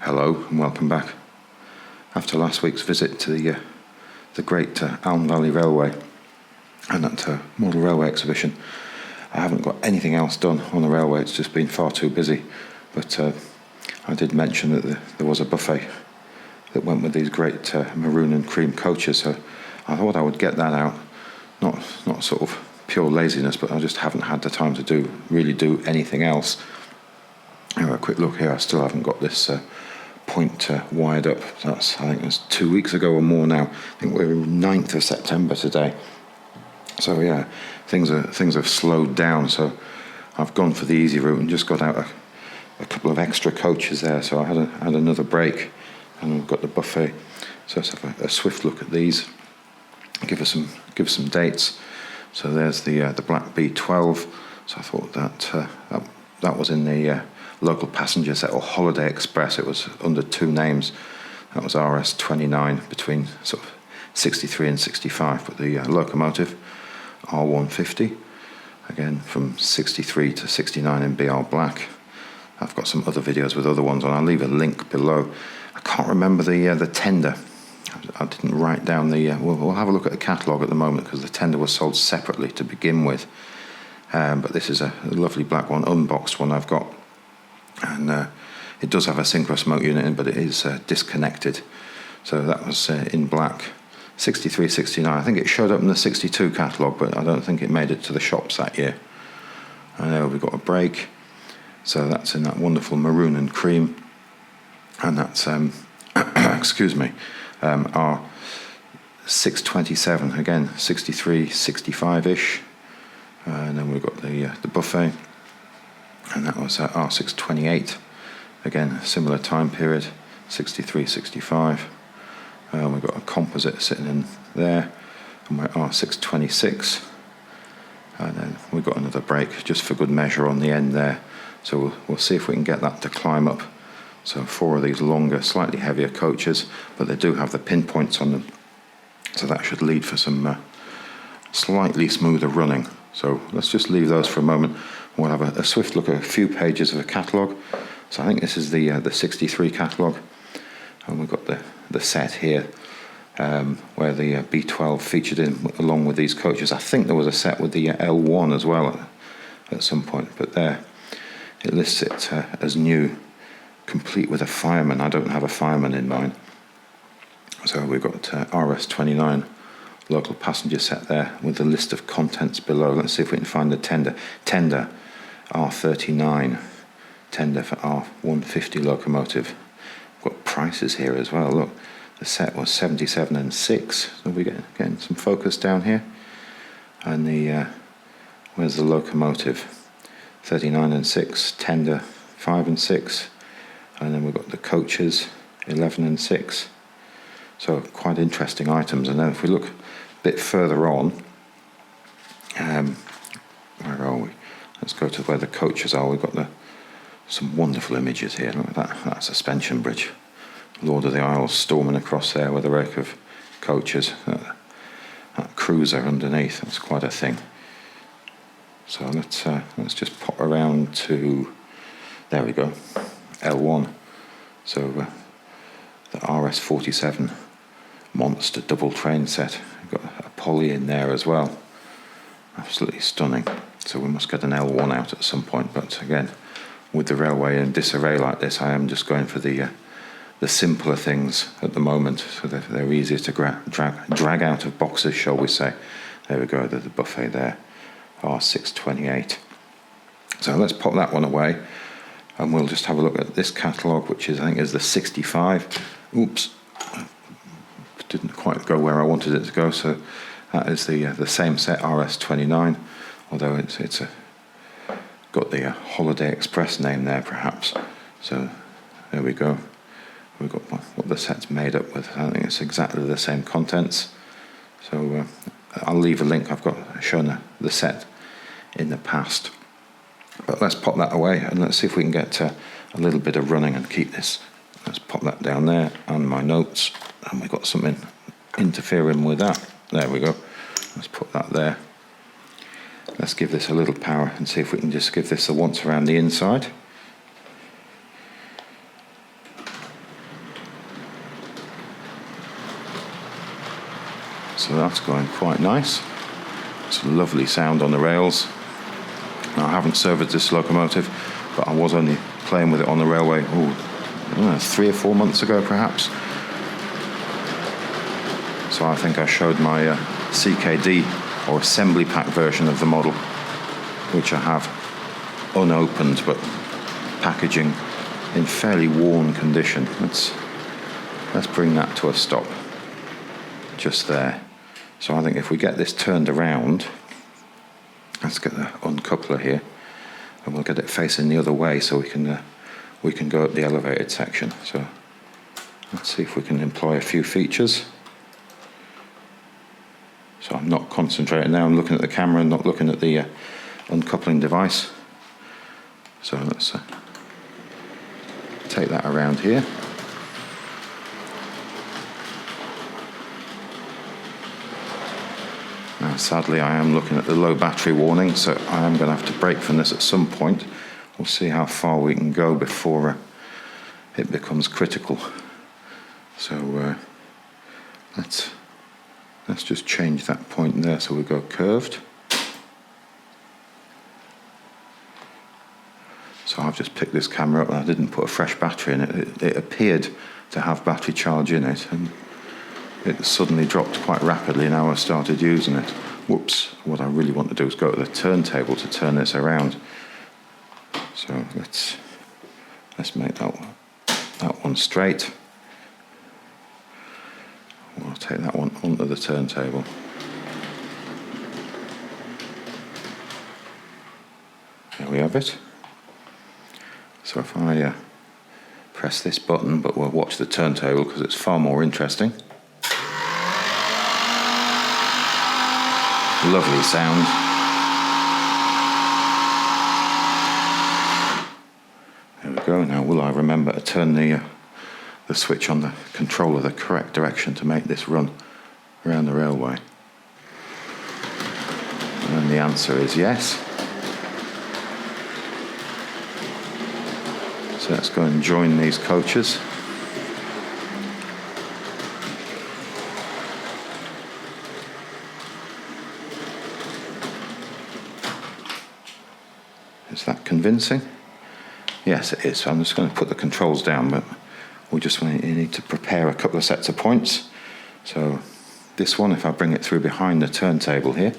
Hello and welcome back. After last week's visit to the great Aln Valley Railway and that model railway exhibition, I haven't got anything else done on the railway. It's just been far too busy. But I did mention that there was a buffet that went with these great maroon and cream coaches, so I thought I would get that out. Not sort of pure laziness, but I just haven't had the time to really do anything else. Have a quick look here. I still haven't got this point wired up. I think it's 2 weeks ago or more now. I think we're 9th of September today. So yeah, things have slowed down. So I've gone for the easy route and just got out a couple of extra coaches there. So I had another break, and we've got the buffet. So let's have a swift look at these. Give us some dates. So there's the black B12. So I thought that was in the local passenger set, or Holiday Express. It was under two names. That was R.628 between sort of 63 and 65. But the locomotive, R.150, again from 63 to 69 in BR black. I've got some other videos with other ones on. I'll leave a link below. I can't remember the tender. I didn't write down the... we'll have a look at the catalogue at the moment, because the tender was sold separately to begin with. But this is a lovely black one, unboxed one I've got. And it does have a synchro smoke unit in, but it is disconnected. So that was in black, 63, 69. I think it showed up in the 62 catalogue, but I don't think it made it to the shops that year. And there we've got a break. So that's in that wonderful maroon and cream. And that's, excuse me, R.627, again, 63, 65-ish. And then we've got the buffet. And that was R.628, again, similar time period, 63, 65. We've got a composite sitting in there, and we're R.626. And then we've got another break, just for good measure on the end there. So we'll see if we can get that to climb up. So 4 of these longer, slightly heavier coaches, but they do have the pinpoints on them. So that should lead for some slightly smoother running. So let's just leave those for a moment. We'll have a swift look at a few pages of a catalogue. So I think this is the 63 catalogue. And we've got the set here where the B12 featured in along with these coaches. I think there was a set with the L1 as well at some point. But there, it lists it as new, complete with a fireman. I don't have a fireman in mine. So we've got RS29 local passenger set there with the list of contents below. Let's see if we can find the tender. Tender R39, tender for R.150 locomotive. We've got prices here as well. Look, the set was 77 and 6. So we getting some focus down here. And the where's the locomotive? 39 and 6, tender 5 and 6. And then we've got the coaches, 11 and 6. So quite interesting items. And then if we look a bit further on, where are we? Let's go to where the coaches are. We've got some wonderful images here. Look at that suspension bridge. Lord of the Isles storming across there with a rake of coaches. That cruiser underneath, that's quite a thing. So let's just pop around to, there we go, L1. So the RS47 monster double train set. We've got a poly in there as well. Absolutely stunning. So we must get an L1 out at some point. But again, with the railway in disarray like this, I am just going for the simpler things at the moment. So they're easier to drag out of boxes, shall we say. There we go, the buffet there, R.628. So let's pop that one away. And we'll just have a look at this catalogue, which I think is the 65. Oops, didn't quite go where I wanted it to go. So that is the same set, RS29, although it's got the Holiday Express name there, perhaps. So there we go. We've got what the set's made up with. I think it's exactly the same contents. So I'll leave a link. I've got shown the set in the past. But let's pop that away and let's see if we can get a little bit of running and keep this. Let's pop that down there and my notes. And we've got something interfering with that. There we go. Let's put that there. Let's give this a little power and see if we can just give this a once around the inside. So that's going quite nice. It's a lovely sound on the rails. Now, I haven't serviced this locomotive, but I was only playing with it on the railway, I don't know, 3 or 4 months ago perhaps. So I think I showed my CKD or assembly pack version of the model, which I have unopened but packaging in fairly worn condition. Let's bring that to a stop just there. So I think if we get this turned around, let's get the uncoupler here, and we'll get it facing the other way so we can go up the elevated section. So let's see if we can employ a few features. So I'm not concentrating now, I'm looking at the camera and not looking at the uncoupling device. So let's take that around here. Now, sadly, I am looking at the low battery warning, so I am going to have to break from this at some point. We'll see how far we can go before it becomes critical. So let's just change that point there so we go curved. So I've just picked this camera up and I didn't put a fresh battery in it. It appeared to have battery charge in it, and it suddenly dropped quite rapidly now I started using it. Whoops, what I really want to do is go to the turntable to turn this around. So let's make that one straight. We'll take that one onto the turntable. There we have it. So if I press this button, but we'll watch the turntable because it's far more interesting. Lovely sound. There we go. Now, will I remember to turn the switch on the controller the correct direction to make this run around the railway? And the answer is yes. So let's go and join these coaches. Is that convincing? Yes, it is. So I'm just going to put the controls down, but we just need to prepare a couple of sets of points. So this one, if I bring it through behind the turntable here,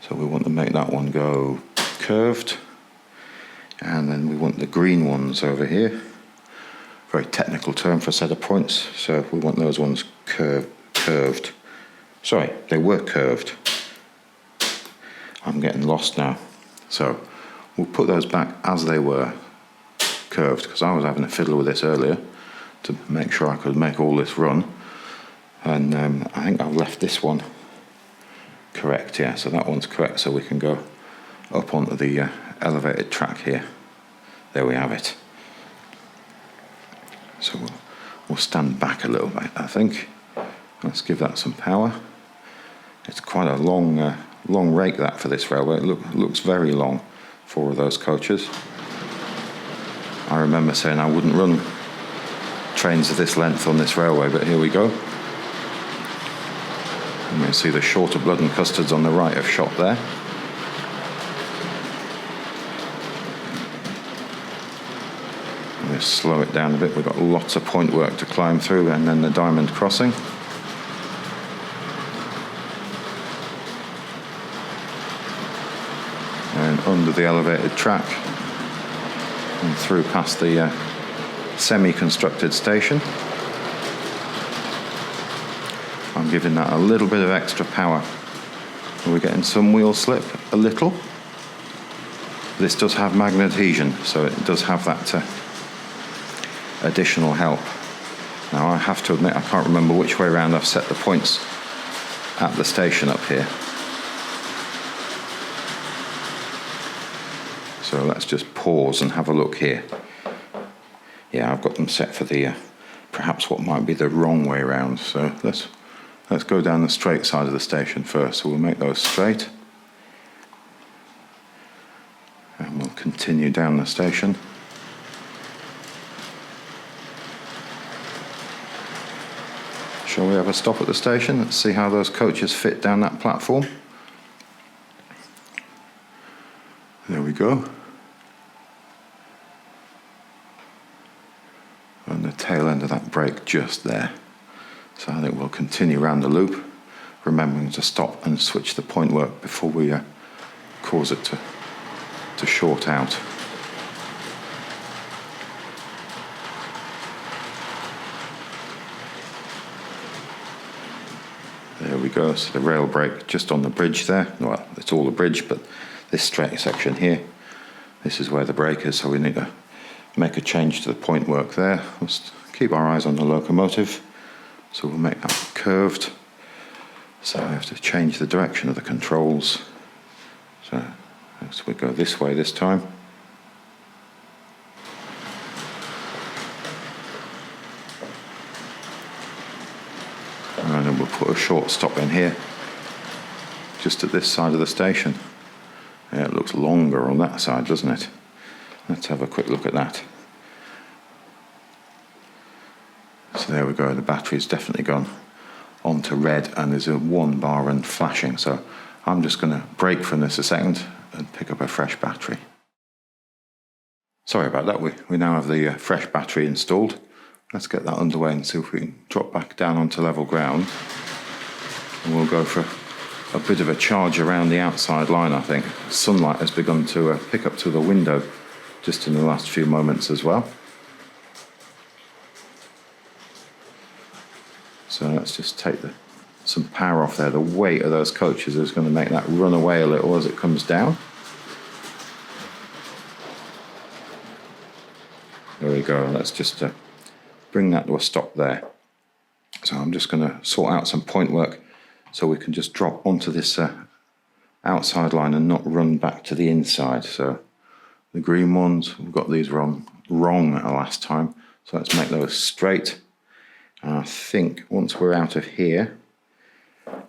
so we want to make that one go curved, and then we want the green ones over here. Very technical term for a set of points. So we want those ones curved. Sorry, they were curved. I'm getting lost now. So we'll put those back as they were curved, because I was having a fiddle with this earlier to make sure I could make all this run. And I think I've left this one correct, yeah, so that one's correct, so we can go up onto the elevated track here. There we have it. So we'll stand back a little bit, I think. Let's give that some power. It's quite a long rake, that, for this railway. It looks very long, 4 of those coaches. I remember saying I wouldn't run trains of this length on this railway, but here we go. And you can see the shorter blood and custards on the right of shot there. Let's slow it down a bit. We've got lots of point work to climb through, and then the diamond crossing. And under the elevated track and through past the semi-constructed station. I'm giving that a little bit of extra power. Are we getting some wheel slip? A little. This does have magnet adhesion, so it does have that additional help. Now, I have to admit, I can't remember which way around I've set the points at the station up here. So let's just pause and have a look here. Yeah, I've got them set for the perhaps what might be the wrong way around. So let's go down the straight side of the station first. So we'll make those straight. And we'll continue down the station. Shall we have a stop at the station? Let's see how those coaches fit down that platform. There we go. And the tail end of that brake just there. So I think we'll continue around the loop, remembering to stop and switch the point work before we cause it to short out. There we go, so the rail brake just on the bridge there. Well, it's all the bridge, but this straight section here, this is where the brake is, so we need to make a change to the point work there. Let's keep our eyes on the locomotive, so we'll make that curved. So I have to change the direction of the controls. So we go this way this time. And then we'll put a short stop in here, just at this side of the station. Yeah, it looks longer on that side, doesn't it? Let's have a quick look at that. So there we go, the battery's definitely gone onto red and there's a 1 bar and flashing. So I'm just going to break from this a second and pick up a fresh battery. Sorry about that, we now have the fresh battery installed. Let's get that underway and see if we can drop back down onto level ground. And we'll go for a bit of a charge around the outside line, I think. Sunlight has begun to pick up to the window just in the last few moments as well. So let's just take some power off there. The weight of those coaches is going to make that run away a little as it comes down. There we go, let's just bring that to a stop there. So I'm just going to sort out some point work so we can just drop onto this outside line and not run back to the inside. So the green ones, we've got these wrong last time, so let's make those straight. And I think once we're out of here,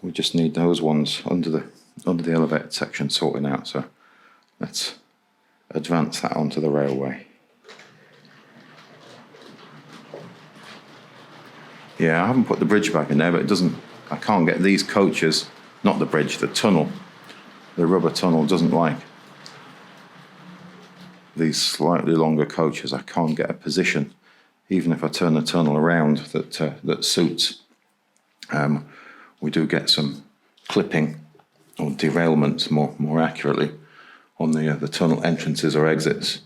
we just need those ones under the elevated section sorting out. So let's advance that onto the railway. Yeah, I haven't put the bridge back in there, but I can't get these coaches, not the bridge, the tunnel. The rubber tunnel doesn't like these slightly longer coaches. I can't get a position, even if I turn the tunnel around, that suits. We do get some clipping or derailments, more accurately, on the tunnel entrances or exits.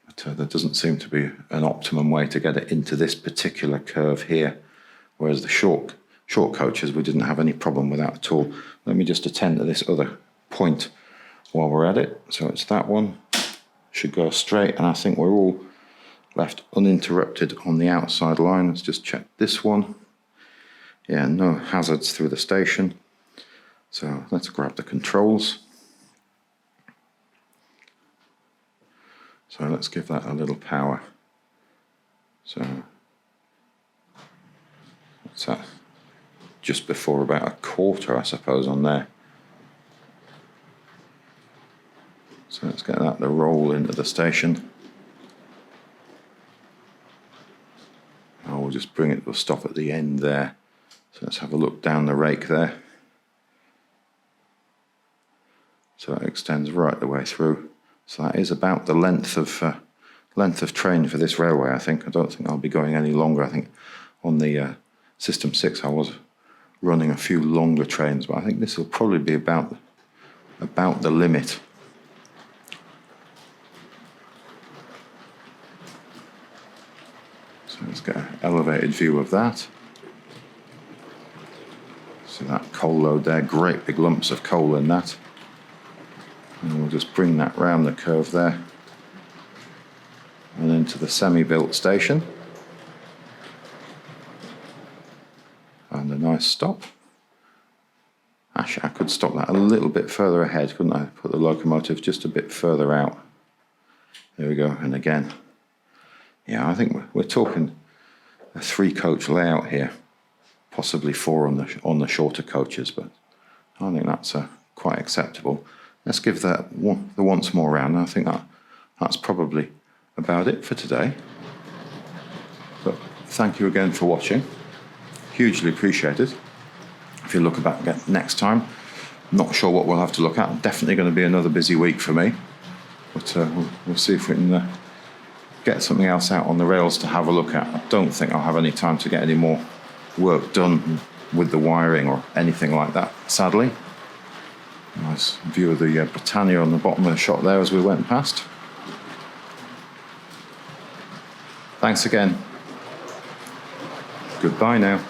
But there doesn't seem to be an optimum way to get it into this particular curve here. Whereas the short coaches, we didn't have any problem with that at all. Let me just attend to this other point while we're at it. So it's that one, should go straight, and I think we're all left uninterrupted on the outside line. Let's just check this one. Yeah, no hazards through the station. So let's grab the controls. So let's give that a little power. So what's that? Just before about a quarter, I suppose, on there. So let's get that to roll into the station. And we'll just bring it to a stop at the end there. So let's have a look down the rake there. So it extends right the way through. So that is about the length of train for this railway, I think. I don't think I'll be going any longer. I think on the System 6 I was running a few longer trains, but I think this will probably be about the limit. So let's get an elevated view of that. See that coal load there, great big lumps of coal in that. And we'll just bring that round the curve there and into the semi-built station. And a nice stop. Actually, I could stop that a little bit further ahead, couldn't I? Put the locomotive just a bit further out. There we go, and again. Yeah, I think we're talking a 3-coach layout here. Possibly 4 on the shorter coaches, but I think that's quite acceptable. Let's give that the once more round. I think that's probably about it for today. But thank you again for watching. hugely appreciated. If you look back again next time, not sure what we'll have to look at. Definitely going to be another busy week for me, but we'll see if we can get something else out on the rails to have a look at. I don't think I'll have any time to get any more work done with the wiring or anything like that, sadly. Nice view of the Britannia on the bottom of the shot there as we went past. Thanks again. Goodbye now.